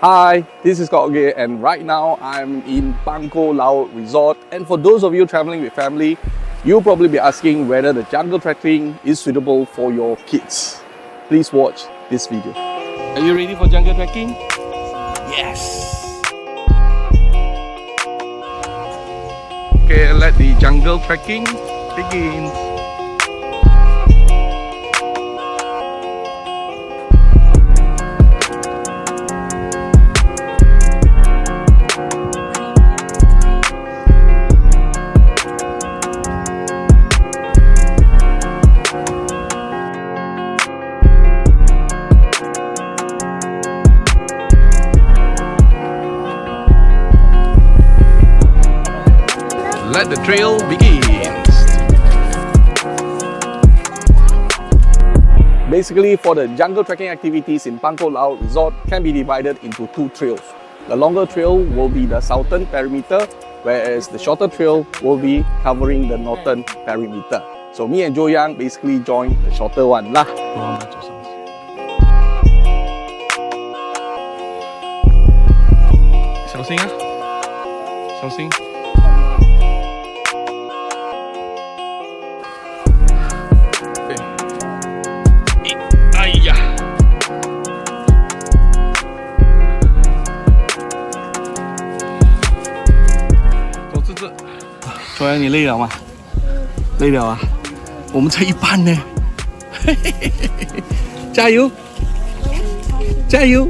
Hi, this is Koge, and right now I'm in Pangkor Laut Resort. And for those of you traveling with family, you'll probably be asking whether the jungle trekking is suitable for your kids. Please watch this video. Are you ready for jungle trekking? Yes! Okay, let the jungle trekking begin. Let the trail begin. Basically, for the jungle trekking activities in Pangkor Laut Resort can be divided into two trails. The longer trail will be the southern perimeter, whereas the shorter trail will be covering the northern perimeter. So me and Joe Yang basically joined the shorter one lah. 小心啊，小心。哎呀！走这，周阳，你累了吗？累了啊！我们才一半呢，加油！加油！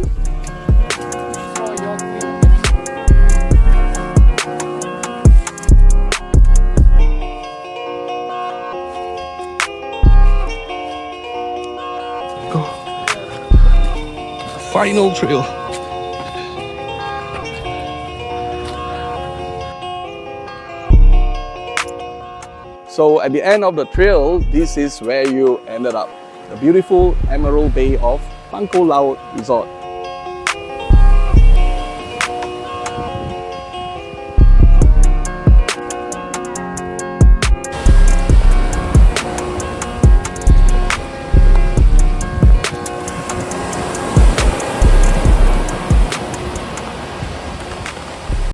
Final trail. So at the end of the trail, this is where you ended up. The beautiful Emerald Bay of Pangkor Laut Resort.